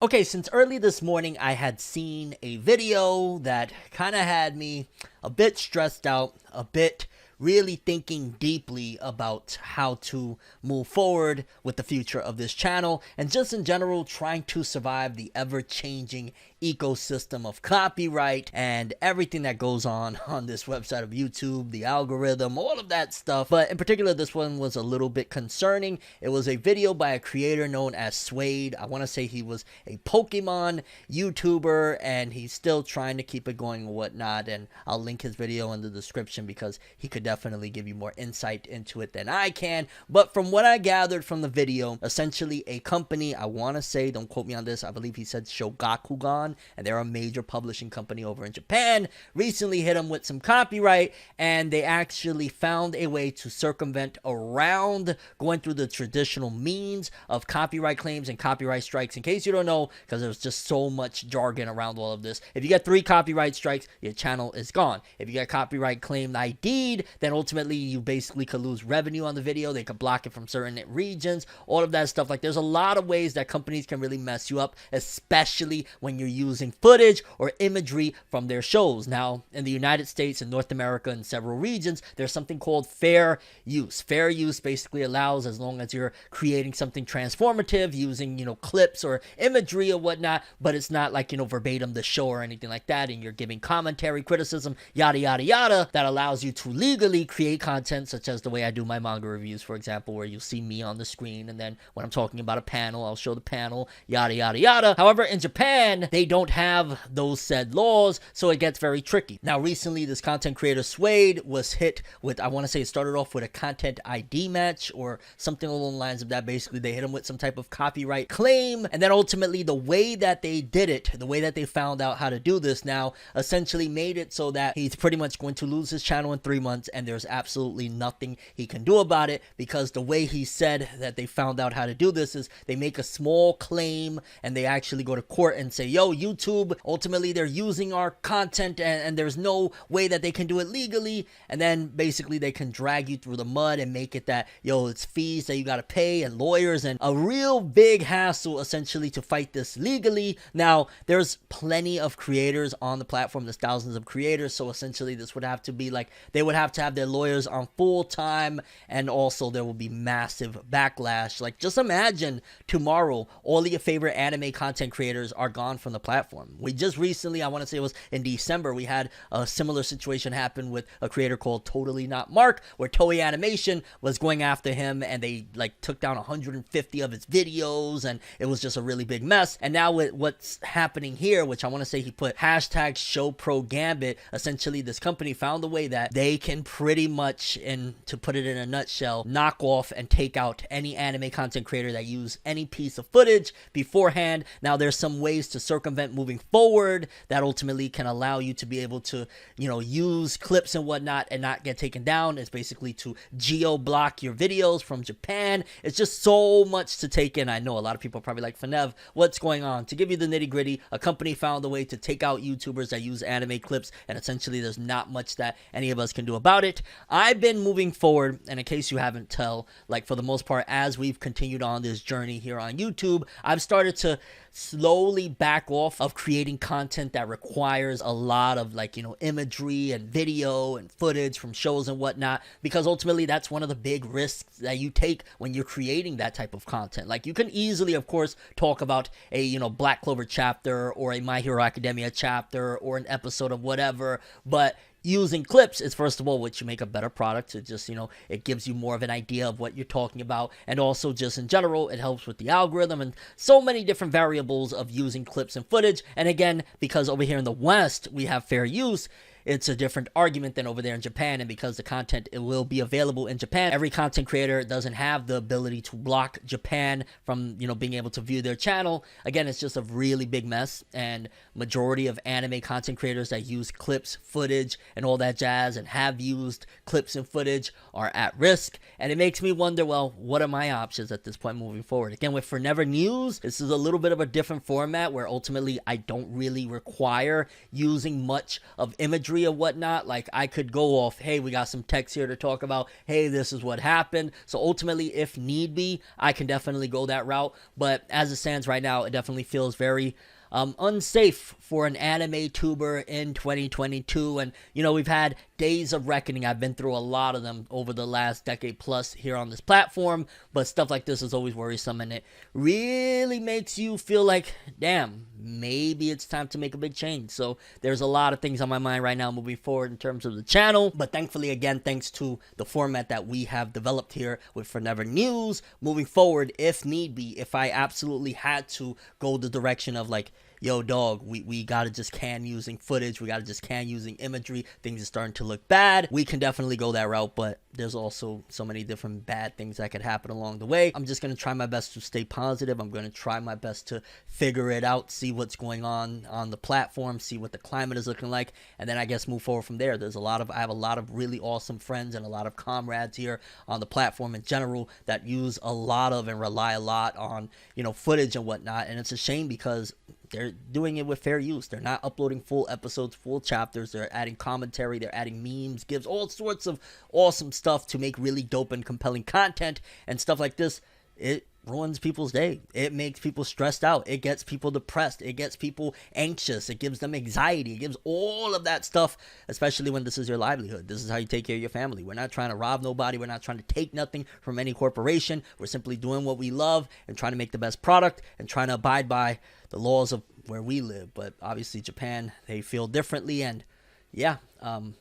Okay, since early this morning, I had seen a video that kind of had me a bit stressed out, a bit really thinking deeply about how to move forward with the future of this channel, and just in general trying to survive the ever-changing ecosystem of copyright and everything that goes on this website of YouTube, the algorithm, all of that stuff. But in particular, this one was a little bit concerning. It was a video by a creator known as Suede. I want to say he was a Pokemon YouTuber, and he's still trying to keep it going and whatnot, and I'll link his video in the description because he could definitely give you more insight into it than I can. But from what I gathered from the video, essentially a company, I want to say, don't quote me on this, I believe he said Shogakukan, and they're a major publishing company over in Japan, recently hit him with some copyright, and they actually found a way to circumvent around going through the traditional means of copyright claims and copyright strikes. In case you don't know, because there's just so much jargon around all of this, if you get 3 copyright strikes, your channel is gone. If you get copyright claim ID'd, then ultimately you basically could lose revenue on the video. They could block it from certain regions, all of that stuff. Like, there's a lot of ways that companies can really mess you up, especially when you're using footage or imagery from their shows. Now, in the United States and North America and several regions, there's something called fair use. Fair use basically allows, as long as you're creating something transformative using, clips or imagery or whatnot, but it's not like, verbatim the show or anything like that, and you're giving commentary, criticism, yada, yada, yada, that allows you to legally create content, such as the way I do my manga reviews, for example, where you'll see me on the screen, and then when I'm talking about a panel, I'll show the panel, yada, yada, yada. However, in Japan, they don't have those said laws, so it gets very tricky. Now, recently, this content creator, Suede, was hit with, I want to say it started off with a content ID match, or something along the lines of that. Basically, they hit him with some type of copyright claim, and then ultimately, the way that they did it, the way that they found out how to do this now, essentially made it so that he's pretty much going to lose his channel in 3 months, and there's absolutely nothing he can do about it, because the way he said that they found out how to do this is they make a small claim, and they actually go to court and say, yo, YouTube, ultimately they're using our content, and there's no way that they can do it legally, and then basically they can drag you through the mud and make it that, yo, it's fees that you gotta pay and lawyers and a real big hassle essentially to fight this legally. Now, there's plenty of creators on the platform. There's thousands of creators, so essentially this would have to be like, they would have to have their lawyers on full time, and also there will be massive backlash. Like, just imagine tomorrow all of your favorite anime content creators are gone from the platform. We just recently, I want to say it was in December, we had a similar situation happen with a creator called Totally Not Mark, where Toei Animation was going after him, and they like took down 150 of his videos, and it was just a really big mess. And now with what's happening here, which I want to say he put hashtag show Pro Gambit, essentially this company found a way that they can pretty much, and to put it in a nutshell, knock off and take out any anime content creator that use any piece of footage beforehand. Now, there's some ways to circumvent moving forward that ultimately can allow you to be able to, use clips and whatnot and not get taken down. It's basically to geo-block your videos from Japan. It's just so much to take in. I know a lot of people are probably like, Fornev, what's going on? To give you the nitty-gritty, a company found a way to take out YouTubers that use anime clips, and essentially there's not much that any of us can do about it. I've been moving forward, and in case you haven't tell, like, for the most part, as we've continued on this journey here on YouTube, I've started to slowly back off of creating content that requires a lot of, like, imagery and video and footage from shows and whatnot, because ultimately that's one of the big risks that you take when you're creating that type of content. Like, you can easily, of course, talk about a, Black Clover chapter or a My Hero Academia chapter or an episode of whatever, but using clips is, first of all, what you make a better product. It just, it gives you more of an idea of what you're talking about, and also just in general, it helps with the algorithm and so many different variables of using clips and footage. And again, because over here in the West, we have fair use, it's a different argument than over there in Japan, and because the content, it will be available in Japan, every content creator doesn't have the ability to block Japan from, being able to view their channel. Again, it's just a really big mess, and majority of anime content creators that use clips, footage, and all that jazz, and have used clips and footage, are at risk, and it makes me wonder, well, what are my options at this point moving forward? Again, with FORNEVERNEWS, this is a little bit of a different format, where ultimately I don't really require using much of imagery theory or whatnot. Like, I could go off, hey, we got some text here to talk about, hey, this is what happened. So ultimately, if need be, I can definitely go that route. But as it stands right now, it definitely feels very unsafe for an anime tuber in 2022. And you know, we've had days of reckoning. I've been through a lot of them over the last decade plus here on this platform, but stuff like this is always worrisome, and it really makes you feel like, damn, maybe it's time to make a big change. So there's a lot of things on my mind right now moving forward in terms of the channel, but thankfully, again, thanks to the format that we have developed here with Forever News, moving forward, if need be, if I absolutely had to go the direction of like, yo, dog, we gotta just can using footage, we gotta just can using imagery, things are starting to look bad, we can definitely go that route. But there's also so many different bad things that could happen along the way. I'm just gonna try my best to stay positive. I'm gonna try my best to figure it out, see what's going on the platform, see what the climate is looking like, and then I guess move forward from there. I have a lot of really awesome friends and a lot of comrades here on the platform in general that use a lot of and rely a lot on, you know, footage and whatnot. And it's a shame because they're doing it with fair use. They're not uploading full episodes, full chapters. They're adding commentary. They're adding memes, gives all sorts of awesome stuff to make really dope and compelling content. And stuff like this, it ruins people's day. It makes people stressed out. It gets people depressed. It gets people anxious. It gives them anxiety. It gives all of that stuff, especially when this is your livelihood. This is how you take care of your family. We're not trying to rob nobody. We're not trying to take nothing from any corporation. We're simply doing what we love and trying to make the best product and trying to abide by the laws of where we live. But obviously Japan, they feel differently, and yeah,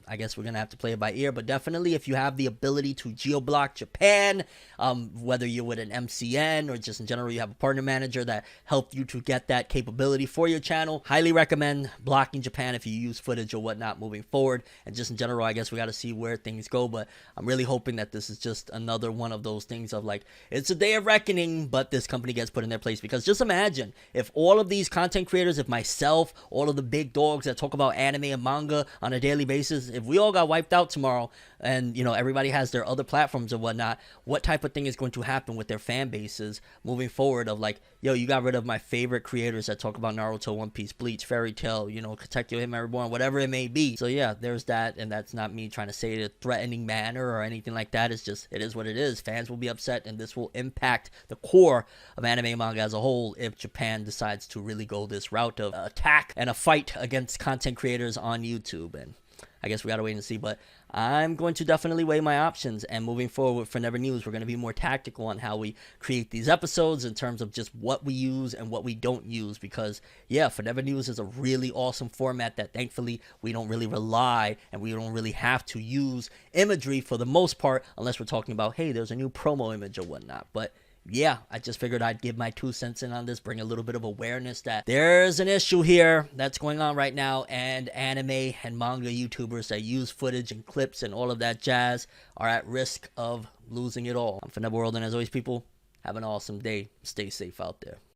I guess we're gonna have to play it by ear. But definitely, if you have the ability to geo-block Japan, whether you're with an MCN or just in general you have a partner manager that helped you to get that capability for your channel, highly recommend blocking Japan if you use footage or whatnot moving forward. And just in general, I guess we got to see where things go. But I'm really hoping that this is just another one of those things of like, it's a day of reckoning, but this company gets put in their place. Because just imagine if all of these content creators, if myself, all of the big dogs that talk about anime and manga on a daily basis, if we all got wiped out tomorrow and, you know, everybody has their other platforms and whatnot, what type of thing is going to happen with their fan bases moving forward of like, yo, you got rid of my favorite creators that talk about Naruto, One Piece, Bleach, Fairy Tail, you know, Katekyo Hitman Reborn, whatever it may be. So yeah, there's that, and that's not me trying to say it in a threatening manner or anything like that. It's just, it is what it is. Fans will be upset, and this will impact the core of anime and manga as a whole if Japan decides to really go this route of attack and a fight against content creators on YouTube. And I guess we gotta wait and see, but I'm going to definitely weigh my options. And moving forward with Forever News, we're going to be more tactical on how we create these episodes in terms of just what we use and what we don't use. Because yeah, Forever News is a really awesome format that thankfully we don't really rely and we don't really have to use imagery for the most part, unless we're talking about, hey, there's a new promo image or whatnot. But yeah, I just figured I'd give my 2 cents in on this, bring a little bit of awareness that there's an issue here that's going on right now, and anime and manga YouTubers that use footage and clips and all of that jazz are at risk of losing it all. I'm ForneverWorld, and as always, people, have an awesome day. Stay safe out there.